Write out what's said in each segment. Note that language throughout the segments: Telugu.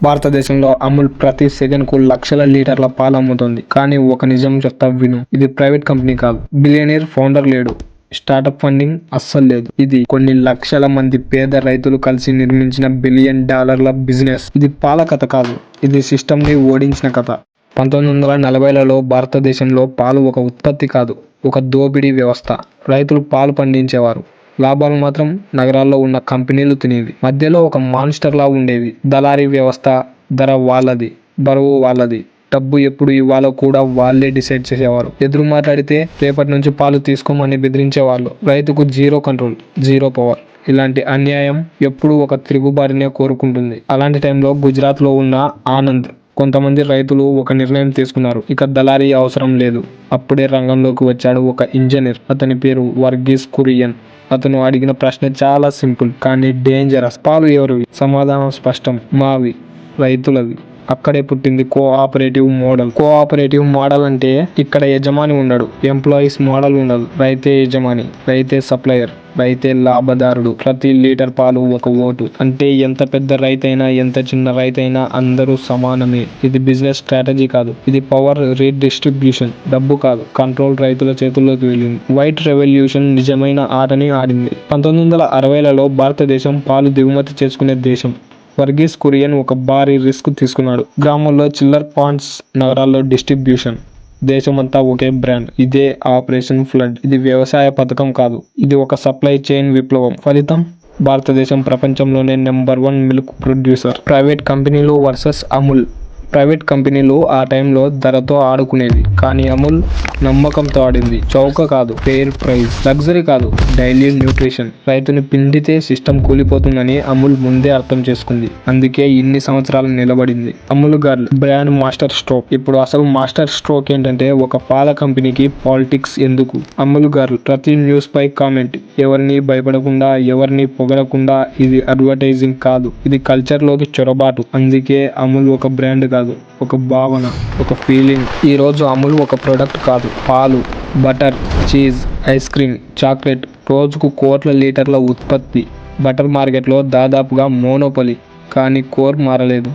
భారతదేశంలో అమూల్ ప్రతి సెకండ్కు లక్షల లీటర్ల పాలు అమ్ముతుంది. కానీ ఒక నిజం చెప్తా విను, ఇది ప్రైవేట్ కంపెనీ కాదు. బిలియనీర్ ఫౌండర్ లేడు. స్టార్టప్ ఫండింగ్ అస్సలు లేదు. ఇది కొన్ని లక్షల మంది పేద రైతులు కలిసి నిర్మించిన $1 బిలియన్ బిజినెస్. ఇది పాల కథ కాదు, ఇది సిస్టమ్ని ఓడించిన కథ. 1940లలో భారతదేశంలో పాలు ఒక ఉత్పత్తి కాదు, ఒక దోపిడీ వ్యవస్థ. రైతులు పాలు పండించేవారు, లాభాలు మాత్రం నగరాల్లో ఉన్న కంపెనీలు తినేవి. మధ్యలో ఒక మాన్స్టర్లా ఉండేవి. దళారీ వ్యవస్థ. ధర వాళ్ళది, బరువు వాళ్ళది, డబ్బు ఎప్పుడు ఇవ్వాలో కూడా వాళ్ళే డిసైడ్ చేసేవారు. ఎదురు మాట్లాడితే రేపటి నుంచి పాలు తీసుకోమని బెదిరించేవాళ్ళు. రైతుకు జీరో కంట్రోల్, జీరో పవర్. ఇలాంటి అన్యాయం ఎప్పుడూ ఒక తిరుగుబారినే కోరుకుంటుంది. అలాంటి టైంలో గుజరాత్లో ఉన్న ఆనంద్ కొంతమంది రైతులు ఒక నిర్ణయం తీసుకున్నారు. ఇక దళారీ అవసరం లేదు. అప్పుడే రంగంలోకి వచ్చాడు ఒక ఇంజనీర్. అతని పేరు వర్గీస్ కురియన్. అతను అడిగిన ప్రశ్న చాలా సింపుల్ కానీ డేంజరస్. పాలు ఎవరివి? సమాధానం స్పష్టం, మావి, రైతులవి. అక్కడే పుట్టింది కోఆపరేటివ్ మోడల్. కోఆపరేటివ్ మోడల్ అంటే ఇక్కడ యజమాని ఉండడు, ఎంప్లాయీస్ మోడల్ ఉండదు. రైతే యజమాని, రైతే సప్లయర్, రైతే లాభదారుడు. ప్రతి లీటర్ పాలు ఒక ఓటు. అంటే ఎంత పెద్ద రైతైనా, ఎంత చిన్న రైతైనా అందరూ సమానమే. ఇది బిజినెస్ స్ట్రాటజీ కాదు, ఇది పవర్ రీడిస్ట్రిబ్యూషన్. డబ్బు కాదు, కంట్రోల్ రైతుల చేతుల్లోకి వెళ్ళింది. వైట్ రెవల్యూషన్ నిజమైన ఆటని ఆడింది. 1960లలో భారతదేశం పాలు దిగుమతి చేసుకునే దేశం. వర్గీస్ కురియన్ ఒక భారీ రిస్క్ తీసుకున్నాడు. గ్రామాల్లో చిల్లర్ పాయింట్స్, నగరాల్లో డిస్ట్రిబ్యూషన్. దేశమంతా ఒకే బ్రాండ్. ఇదే ఆపరేషన్ ఫ్లడ్. ఇది వ్యవసాయ పథకం కాదు, ఇది ఒక సప్లై చైన్ విప్లవం. ఫలితం, భారతదేశం ప్రపంచంలోనే నెంబర్ 1 మిల్క్ ప్రొడ్యూసర్. ప్రైవేట్ కంపెనీలు వర్సెస్ అమూల్. ప్రైవేట్ కంపెనీలు ఆ టైంలో ధరతో ఆడుకునేవి, కానీ అమూల్ నమ్మకంతో ఆడింది. చౌక కాదు, ఫెయిర్ ప్రైస్. లగ్జరీ కాదు, డైలీ న్యూట్రిషన్. రైతుని పిండితే సిస్టమ్ కూలిపోతుందని అమూల్ ముందే అర్థం చేసుకుంది. అందుకే ఇన్ని సంవత్సరాలు నిలబడింది. Amul girl brand master stroke. ఇప్పుడు అసలు మాస్టర్ స్ట్రోక్ ఏంటంటే, ఒక పాల కంపెనీకి పాలిటిక్స్ ఎందుకు? అమూల్ గర్ల్ ప్రతి న్యూస్ పై కామెంట్. ఎవరిని భయపడకుండా, ఎవరిని పొగడకుండా. ఇది అడ్వర్టైజింగ్ కాదు, ఇది కల్చర్లోకి చొరబాటు. అందుకే అమూల్ ఒక బ్రాండ్ కాదు, ఒక భావన, ఒక ఫీలింగ్. ఈరోజు అమూల్ ఒక ప్రొడక్ట్ కాదు, పాలు, butter, cheese, ice cream, chocolate. రోజుకు కోట్ల లీటర్ల ఉత్పత్తి. బటర్ మార్కెట్లో దాదాపుగా మోనోపొలి. కానీ కోర్ మారలేదు.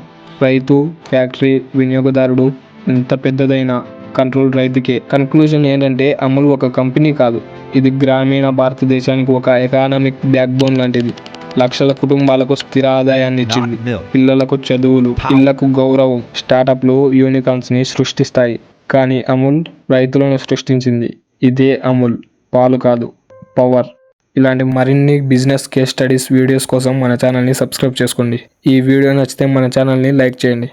రైతు, ఫ్యాక్టరీ, వినియోగదారుడు. ఎంత పెద్దదైనా కంట్రోల్ రైతుకే. కన్క్లూజన్ ఏంటంటే, అమూల్ ఒక కంపెనీ కాదు, ఇది గ్రామీణ భారతదేశానికి ఒక ఎకానమిక్ బ్యాక్ బోన్ లాంటిది. లక్షల కుటుంబాలకు స్థిర ఆదాయాన్ని ఇచ్చింది. పిల్లలకు చదువులు, ఇళ్లకు గౌరవం. స్టార్టప్లు యూనికార్న్స్ ని సృష్టిస్తాయి, కానీ అమూల్ రైతులను సృష్టించింది. ఇదే అమూల్. పాలు కాదు, పవర్. ఇలాంటి మరిన్ని బిజినెస్ కేస్ స్టడీస్ వీడియోస్ కోసం మన ఛానల్ని సబ్స్క్రైబ్ చేసుకోండి. ఈ వీడియో నచ్చితే మన ఛానల్ని లైక్ చేయండి.